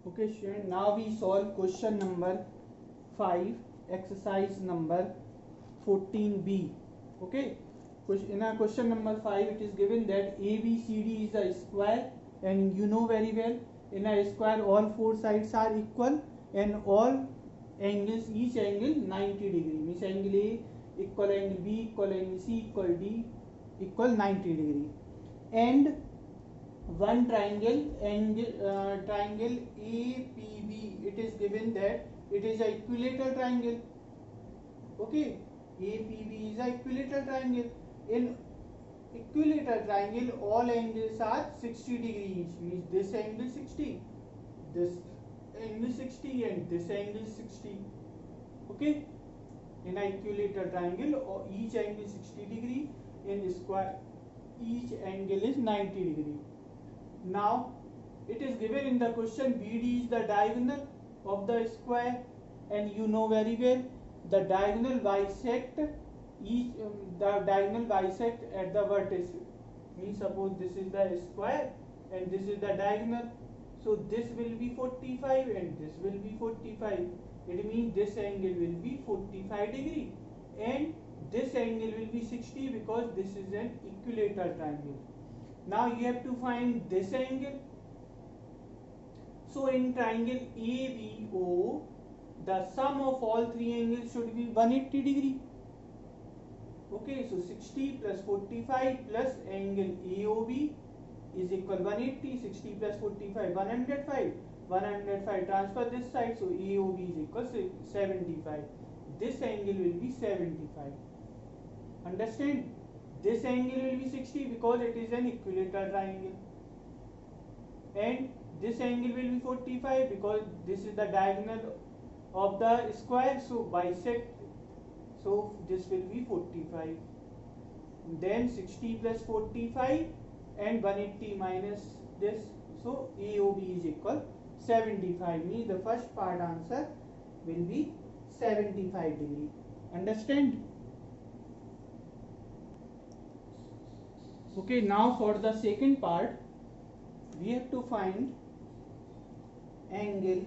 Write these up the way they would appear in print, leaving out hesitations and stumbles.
Okay, student. Now we solve question number 5, exercise number 14b. Okay. In our question number 5, it is given that ABCD is a square, and you know very well, in a square all four sides are equal and all angles, each angle 90 degree. Means angle A equal angle B equal angle C equal D equal 90 degree. And one triangle APB, it is given that it is a equilateral triangle. Okay, APB is a equilateral triangle. In equilateral triangle all angles are 60 degree each. Means this angle 60, this angle 60 and this angle 60. Okay, in a equilateral triangle each angle 60 degree, in square each angle is 90 degree. Now it is given in the question BD is the diagonal of the square, and you know very well the diagonal bisect each the diagonal bisect at the vertex. Means suppose this is the square and this is the diagonal, so this will be 45 and this will be 45. It means this angle will be 45 degree and this angle will be 60 because this is an equilateral triangle. Now you have to find this angle. So in triangle ABO, the sum of all three angles should be 180 degree. Okay, so 60 plus 45 plus angle AOB is equal 180. 60 plus 45 105. 105 transfer this side, so AOB is equal 75. This angle will be 75. Understand? This angle will be 60 because it is an equilateral triangle, and this angle will be 45 because this is the diagonal of the square, so bisect, so this will be 45. Then 60 plus 45 and 180 minus this, so AOB is equal 75. Means the first part answer will be 75 degree. Understand? Okay, now for the second part, we have to find angle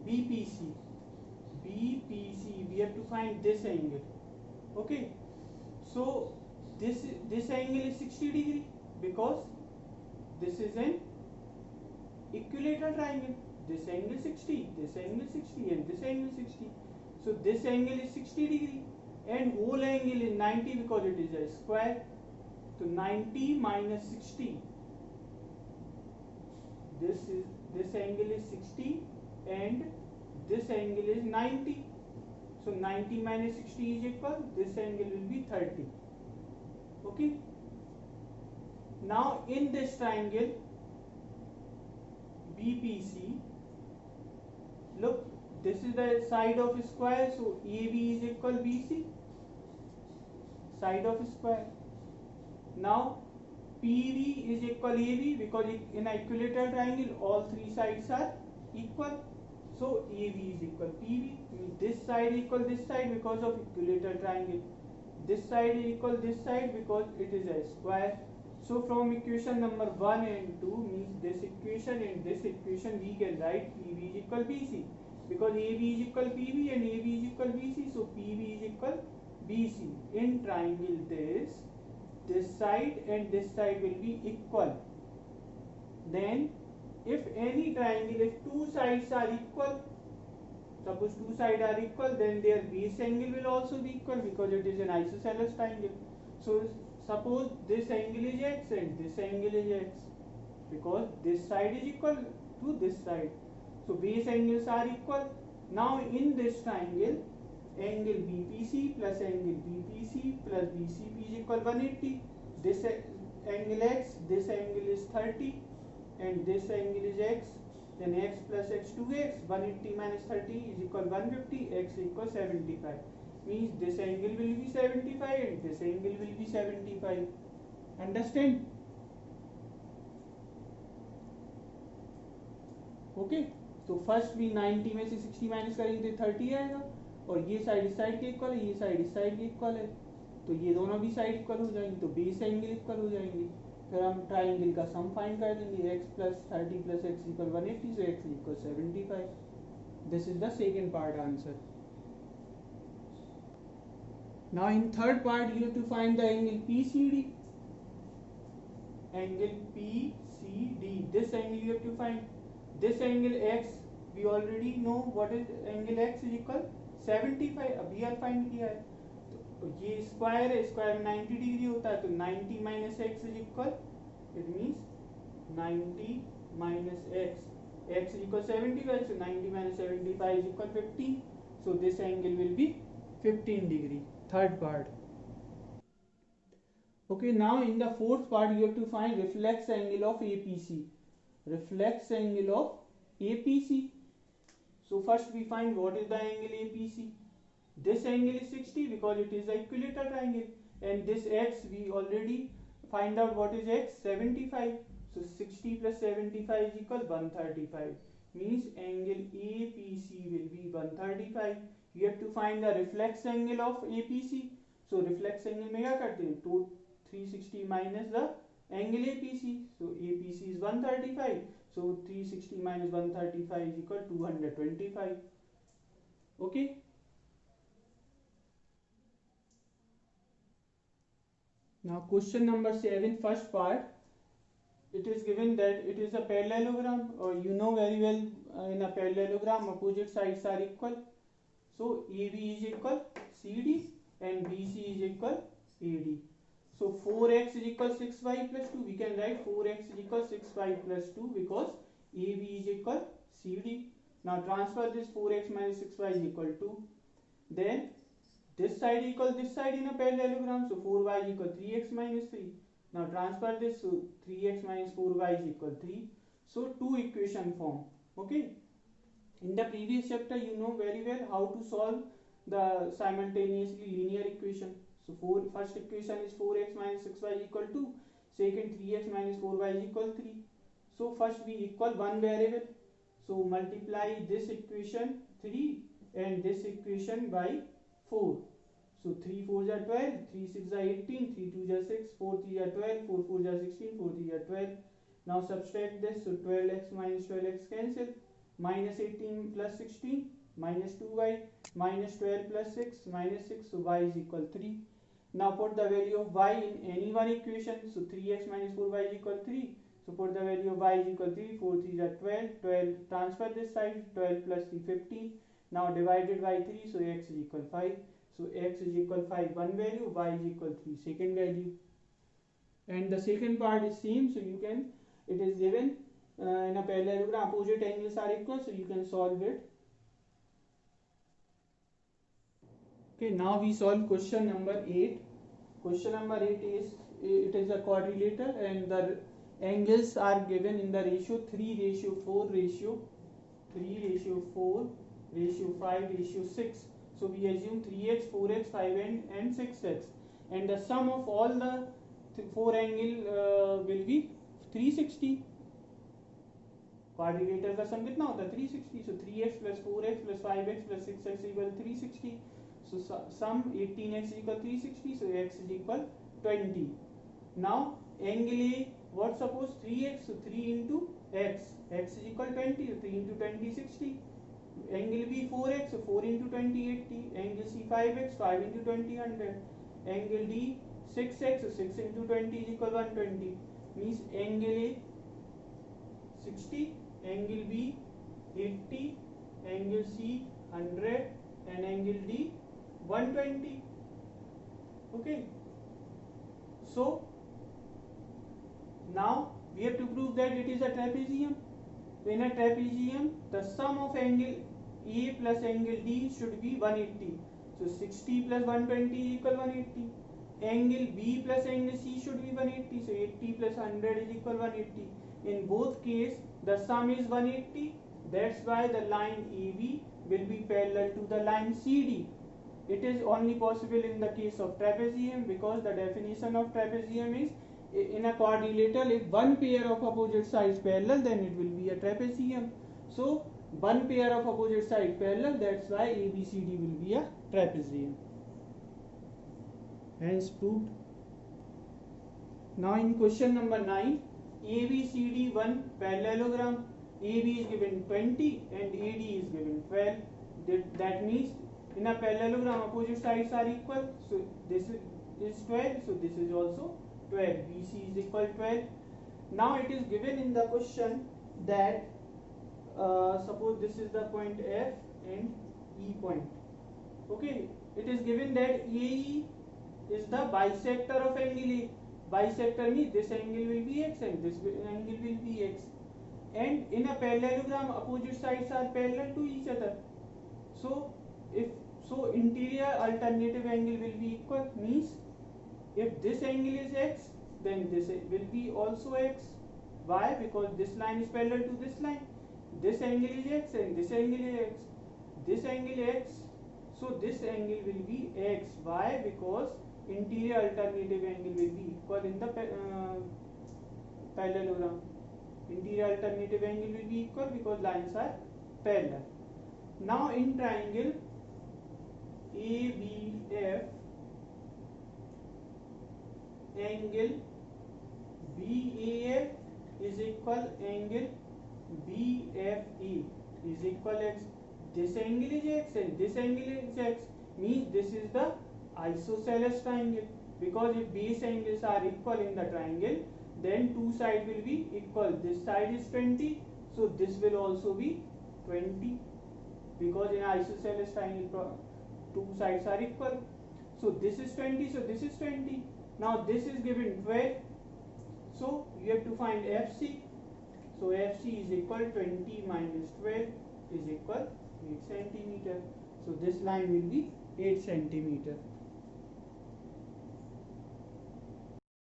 BPC. BPC, we have to find this angle. Okay, so this angle is 60 degree because this is an equilateral triangle. This angle 60, this angle 60 and this angle 60. So this angle is 60 degree and whole angle is 90 because it is a square. So 90 minus 60, this angle is 60 and this angle is 90. So 90 minus 60 is equal, this angle will be 30. Okay. Now in this triangle BPC, look, this is the side of square, so AB is equal BC, side of square. Now PV is equal AB because in an equilateral triangle all three sides are equal, so AB is equal PV. This side equal this side because of equilateral triangle, this side is equal this side because it is a square. So from equation number 1 and 2, means this equation and this equation, we can write PV is equal BC because AB is equal PV and AB is equal BC, so PV is equal BC. In triangle this side and this side will be equal. Then if any triangle, if two sides are equal, suppose two sides are equal, then their base angle will also be equal because it is an isosceles triangle. So suppose this angle is x and this angle is x because this side is equal to this side, so base angles are equal. Now in this triangle, angle BPC plus angle BPC plus BCP is equal 180. This angle x, this angle is 30 and this angle is x, then x plus x to x, 180 minus 30 is equal 150, x equals 75. Means this angle will be 75 and this angle will be 75. Understand? Okay, तो first भी 90 में से 60 minus करेंगे तो 30 आएगा, और ये side इस साइड के इक्वल है, ये साइड इस साइड के इक्वल है, तो ये दोनों भी साइड इक्वल हो जाएंगे, तो बेस एंगल इक्वल हो जाएंगे. फिर हम ट्राइंगल का सम फाइंड कर देंगे, x plus 30 plus x equal 180, so x equal 75. This is the second part answer. Now in third part you have to find the angle PCD. Angle PCD. This angle you have to find. This angle x, we already know what is angle x is equal 75. अभी यार find किया है. तो ये square है, square में 90 degree होता है, तो 90 minus x is equal, it means 90 minus x, x is equal 75, so 90 minus 75 is equal 15. So this angle will be 15 degree. Third part. Okay, now in the fourth part you have to find reflex angle of APC. Reflex angle of APC. So first we find what is the angle APC. This angle is 60 because it is the equilateral triangle, and this x we already find out what is x, 75. So 60 plus 75 is equal 135. Means angle APC will be 135. You have to find the reflex angle of APC. So reflex angle में क्या करते हैं, तो 360 minus the angle APC. So APC is 135. So 360 minus 135 is equal to 225. Okay. Now question number 7, first part. It is given that it is a parallelogram, or you know very well in a parallelogram opposite sides are equal. So AB is equal CD and BC is equal AD. So 4x is equal 6y plus 2. We can write 4x is equal 6y plus 2 because AB is equal CD. Now transfer this 4x minus 6y is equal to, then this side equal this side in a parallelogram, so 4y is equal 3x minus 3. Now transfer this, so 3x minus 4y is equal 3. So two equation form. Okay. In the previous chapter you know very well how to solve the simultaneously linear equation. So first equation is 4x minus 6y is equal 2. Second 3x minus 4y is equal 3. So first we equal one variable. So multiply this equation 3 and this equation by 4. So 3 4s are 12, 3 6s are 18, 3 2s are 6, 4 3s are 12, 4 4s are 16, 4 3s are 12. Now subtract this, so 12x minus 12x cancel, minus 18 plus 16, minus 2y, minus 12 plus 6, minus 6, so y is equal 3. Now put the value of y in any one equation, so 3x minus 4y is equal 3. So put the value of y is equal 3, 4 3s are 12, 12 transfer this side, 12 plus 3 15. Now divided by 3, so x is equal 5. So x is equal 5 one value, y is equal 3 second value, and the second part is same. So you can, it is given in a parallelogram opposite angles are equal, so you can solve it. Okay, now we solve question number 8. Question number 8 is, it is a quadrilateral and the angles are given in the ratio 3 ratio 4 ratio 3 ratio 4 ratio 5 ratio 6. So we assume 3x, 4x, 5 and 6x, and the sum of all the 4 angle will be 360. Quadrilateral का sum कितना होता है 360. So 3x plus 4x plus 5x plus 6x equal 360. So sum 18x equal 360. So x is equal 20. Now angle A, what suppose 3x, so 3 into x, x is equal 20. So 3 into 20 60. Angle B 4x, so 4 into 20 80. Angle C 5x, 5 into 20 100. Angle D 6x, so 6 into 20 is equal 120. Means angle A 60, angle B 80, angle C 100 and angle D 120. Okay. So now we have to prove that it is a trapezium. In a trapezium, the sum of angle A plus angle D should be 180. So 60 plus 120 is equal 180. Angle B plus angle C should be 180. So 80 plus 100 is equal 180. In both case, the sum is 180. That's why the line AB will be parallel to the line CD. It is only possible in the case of trapezium, because the definition of trapezium is, in a quadrilateral, if one pair of opposite sides parallel, then it will be a trapezium. So one pair of opposite sides parallel, that's why ABCD will be a trapezium. Hence proved. Now in question number 9, ABCD one parallelogram. AB is given 20 and AD is given 12. That means in a parallelogram opposite sides are equal. So this is 12. So this is also 12. BC is equal 12. Now it is given in the question that suppose this is the point F and E point. Okay, it is given that AE is the bisector of angle A. Bisector means this angle will be x and this angle will be x. And in a parallelogram, opposite sides are parallel to each other. So, interior alternative angle will be equal. Means, if this angle is x, then this will be also x. Why? Because this line is parallel to this line. This angle is x and this angle is x. This angle is x. So this angle will be x. Why? Because interior alternative angle will be equal in the parallelogram. Interior alternative angle will be equal because lines are parallel. Now in triangle ABF, angle BAF is equal angle BFE is equal x. This angle is x and this angle is x, means this is the isosceles triangle, because if base angles are equal in the triangle, then two sides will be equal. This side is 20, so this will also be 20, because in isosceles triangle two sides are equal. So this is 20, so this is 20. Now this is given 12, so you have to find FC. So FC is equal 20 minus 12 is equal 8 centimeter. So this line will be 8 centimeter.